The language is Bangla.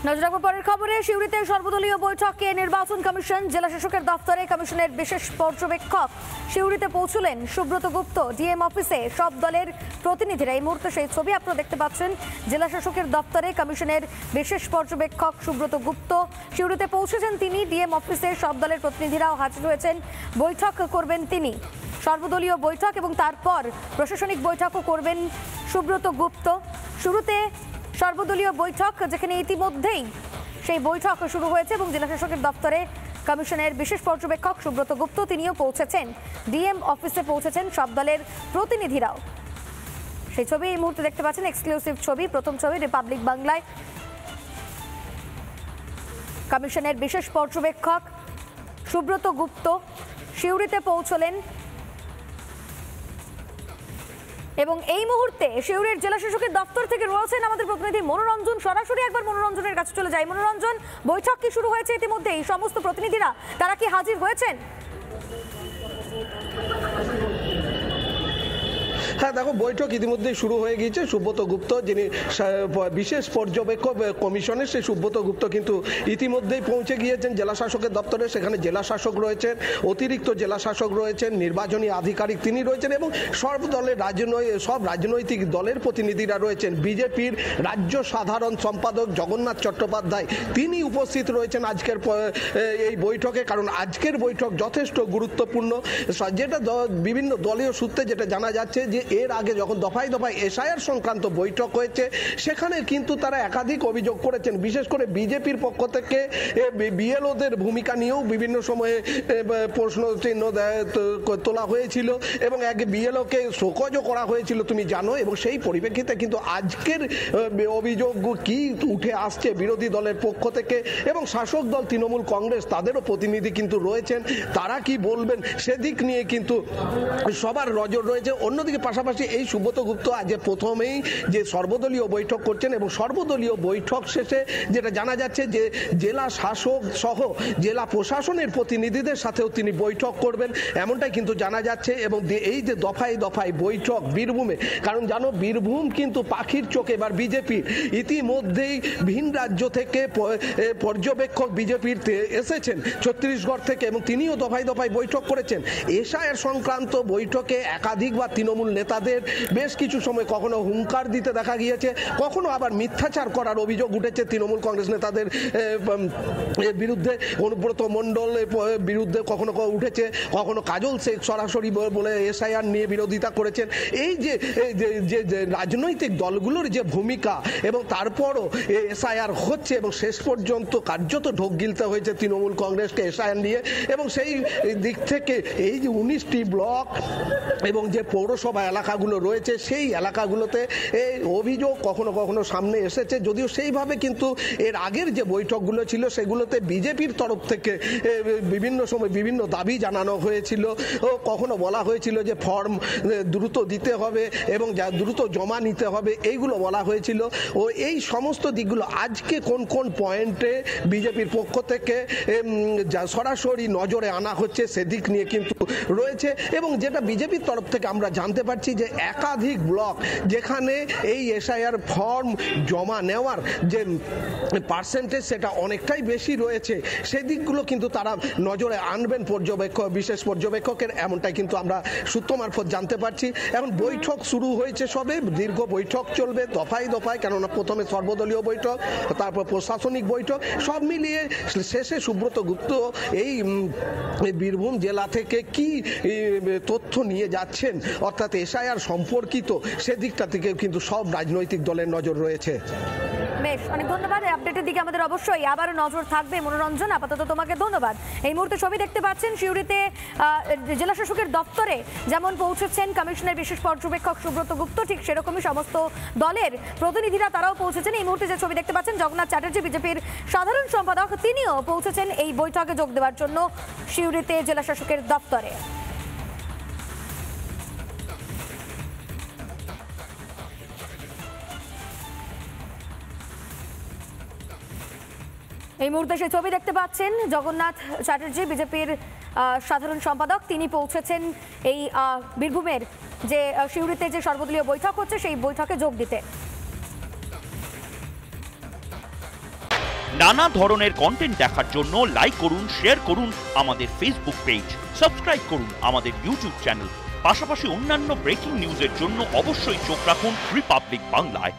নজর রাখবো পরের খবরে। সিউড়িতে সর্বদলীয় বৈঠকে নির্বাচন কমিশন, জেলা শাসকের দপ্তরে কমিশনের বিশেষ পর্যবেক্ষক সিউড়িতে পৌঁছলেন সুব্রত গুপ্ত। ডিএম অফিসে সব দলের প্রতিনিধিরা। এই মুহূর্তে সেই ছবি আপনারা দেখতে পাচ্ছেন। জেলা শাসকের দপ্তরে কমিশনের বিশেষ পর্যবেক্ষক সুব্রত গুপ্ত সিউড়িতে পৌঁছেছেন তিনি। ডিএম অফিসে সব দলের প্রতিনিধিরাও হাজির হয়েছেন। বৈঠক করবেন তিনি, সর্বদলীয় বৈঠক, এবং তারপর প্রশাসনিক বৈঠকও করবেন সুব্রত গুপ্ত। শুরুতে সর্বদলীয় বৈঠক, যেখানে ইতিমধ্যেই সেই বৈঠক শুরু হয়েছে এবং জেলা শাসকের দপ্তরে কমিশনের বিশেষ পর্যবেক্ষক সুব্রত গুপ্ত তিনিও পৌঁছেছেন। ডিএম অফিসে পৌঁছেছেন সব দলের প্রতিনিধিরাও। সেই ছবি এই মুহূর্তে দেখতে পাচ্ছেন, এক্সক্লুসিভ ছবি, প্রথম ছবি রিপাবলিক বাংলায়। কমিশনের বিশেষ পর্যবেক্ষক সুব্রত গুপ্ত সিউড়িতে পৌঁছলেন এবং এই মুহূর্তে সিউড়ির জেলা শাসকের দপ্তর থেকে রয়েছেন আমাদের প্রতিনিধি মনোরঞ্জন। সরাসরি একবার মনোরঞ্জনের কাছে চলে যাই। মনোরঞ্জন, বৈঠক কি শুরু হয়েছে ইতিমধ্যে? এই সমস্ত প্রতিনিধিরা তারা কি হাজির হয়েছেন? হ্যাঁ দেখো, বৈঠক ইতিমধ্যেই শুরু হয়ে গিয়েছে। সুব্রত গুপ্ত, যিনি বিশেষ পর্যবেক্ষক কমিশনের, সেই সুব্রত গুপ্ত কিন্তু ইতিমধ্যেই পৌঁছে গিয়েছেন জেলা শাসকের দপ্তরে। সেখানে জেলা শাসক রয়েছেন, অতিরিক্ত জেলা শাসক রয়েছেন, নির্বাচনী আধিকারিক তিনি রয়েছেন এবং সব রাজনৈতিক দলের প্রতিনিধিরা রয়েছেন। বিজেপির রাজ্য সাধারণ সম্পাদক জগন্নাথ চট্টোপাধ্যায় তিনি উপস্থিত রয়েছেন আজকের এই বৈঠকে। কারণ আজকের বৈঠক যথেষ্ট গুরুত্বপূর্ণ। যেটা বিভিন্ন দলীয় সূত্রে যেটা জানা যাচ্ছে যে এর আগে যখন দফায় দফায় এসআইআর সংক্রান্ত বৈঠক হয়েছে, সেখানে কিন্তু তারা একাধিক অভিযোগ করেছেন। বিশেষ করে বিজেপির পক্ষ থেকে বিএলওদের ভূমিকা নিয়েও বিভিন্ন সময়ে প্রশ্ন চিহ্ন তোলা হয়েছিল এবং এক বিএলওকে শোকজও করা হয়েছিল, তুমি জানো। এবং সেই পরিপ্রেক্ষিতে কিন্তু আজকের অভিযোগ কি উঠে আসছে বিরোধী দলের পক্ষ থেকে এবং শাসক দল তৃণমূল কংগ্রেস, তাদেরও প্রতিনিধি কিন্তু রয়েছেন। তারা কি বলবেন সেদিক নিয়ে কিন্তু সবার নজর রয়েছে। অন্যদিকে পাশাপাশি এই সুব্রত গুপ্ত আজ প্রথমেই যে সর্বদলীয় বৈঠক করছেন এবং সর্বদলীয় বৈঠক শেষে যেটা জানা যাচ্ছে যে জেলা শাসক সহ জেলা প্রশাসনের প্রতিনিধিদের সাথেও তিনি বৈঠক করবেন, এমনটাই কিন্তু জানা যাচ্ছে। এবং এই যে দফায় দফায় বৈঠক বীরভূমে, কারণ জানো বীরভূম কিন্তু পাখির চোখ এবার বিজেপির। ইতিমধ্যেই ভিন রাজ্য থেকে পর্যবেক্ষক বিজেপির এসেছেন ছত্তিশগড় থেকে এবং তিনিও দফায় দফায় বৈঠক করেছেন। এসআইআর সংক্রান্ত বৈঠকে একাধিকবার তৃণমূল নেতাদের বেশ কিছু সময় কখনো হুঙ্কার দিতে দেখা গিয়েছে, কখনো আবার মিথ্যাচার করার অভিযোগ উঠেছে তৃণমূল কংগ্রেস নেতাদের বিরুদ্ধে। অনুব্রত মণ্ডলের বিরুদ্ধে কখনো উঠেছে, কখনো কাজল শেখ সরাসরি বলে এসআইআর নিয়ে বিরোধিতা করেছেন। এই যে রাজনৈতিক দলগুলোর যে ভূমিকা এবং তারপরও এসআইআর হচ্ছে এবং শেষ পর্যন্ত কার্যত ঢোক গিলতে হয়েছে তৃণমূল কংগ্রেসকে এসআইআর নিয়ে। এবং সেই দিক থেকে এই যে 19টি ব্লক এবং যে পৌরসভা এলাকাগুলো রয়েছে, সেই এলাকাগুলোতে এই অভিযোগ কখনো কখনো সামনে এসেছে। যদিও সেইভাবে কিন্তু এর আগের যে বৈঠকগুলো ছিল সেগুলোতে বিজেপির তরফ থেকে বিভিন্ন সময় বিভিন্ন দাবি জানানো হয়েছিল। কখনো বলা হয়েছিল যে ফর্ম দ্রুত দিতে হবে এবং যা দ্রুত জমা নিতে হবে, এইগুলো বলা হয়েছিল। ও এই সমস্ত দিকগুলো আজকে কোন কোন পয়েন্টে বিজেপির পক্ষ থেকে যা সরাসরি নজরে আনা হচ্ছে সেদিক নিয়ে কিন্তু রয়েছে। এবং যেটা বিজেপির তরফ থেকে আমরা জানতে পারছি যে একাধিক ব্লক যেখানে এই এসআইআর ফর্ম জমা নেওয়ার যে পার্সেন্টেজ সেটা অনেকটাই বেশি রয়েছে, সেই দিকগুলো কিন্তু তারা নজরে আনবেন বিশেষ পর্যবেক্ষকের, এমনটাই কিন্তু আমরা সূত্র মারফত জানতে পারছি। এখন বৈঠক শুরু হয়েছে সবে, দীর্ঘ বৈঠক চলবে দফায় দফায়, কেননা প্রথমে সর্বদলীয় বৈঠক, তারপর প্রশাসনিক বৈঠক, সব মিলিয়ে শেষে সুব্রত গুপ্ত এই বীরভূম জেলা থেকে কি তথ্য নিয়ে যাচ্ছেন অর্থাৎ এসআইআর সম্পর্কিত, সেদিকটা থেকে কিন্তু সব রাজনৈতিক দলের নজর রয়েছে। বেশ, অনেক ধন্যবাদ। এই আপডেটের দিকে আমাদের অবশ্যই আবারও নজর থাকবে মনোরঞ্জন। আপাতত তোমাকে ধন্যবাদ। এই মুহূর্তে ছবি দেখতে পাচ্ছেন সিউড়িতে জেলা শাসকের দপ্তরে যেমন পৌঁছেছেন কমিশনের বিশেষ পর্যবেক্ষক সুব্রত গুপ্ত, ঠিক সেরকমই সমস্ত দলের প্রতিনিধিরা তারাও পৌঁছেছেন। এই মুহূর্তে যে ছবি দেখতে পাচ্ছেন, জগন্নাথ চ্যাটার্জি বিজেপির সাধারণ সম্পাদক তিনিও পৌঁছেছেন এই বৈঠকে যোগ দেওয়ার জন্য সিউড়িতে জেলা শাসকের দপ্তরে। এই মুহূর্তে সেই ছবি দেখতে পাচ্ছেন, জগন্নাথ চ্যাটার্জি বিজেপির সাধারণ সম্পাদক তিনি পৌঁছেছেন এই বীরভূমের যে সিউড়িতে যে সর্বদলীয় বৈঠক হচ্ছে সেই বৈঠকে যোগ দিতে। নানা ধরনের কন্টেন্ট দেখার জন্য লাইক করুন, শেয়ার করুন আমাদের ফেসবুক পেজ, সাবস্ক্রাইব করুন আমাদের ইউটিউব চ্যানেল। পাশাপাশি অন্যান্য ব্রেকিং নিউজের জন্য অবশ্যই চোখ রাখুন রিপাবলিক বাংলায়।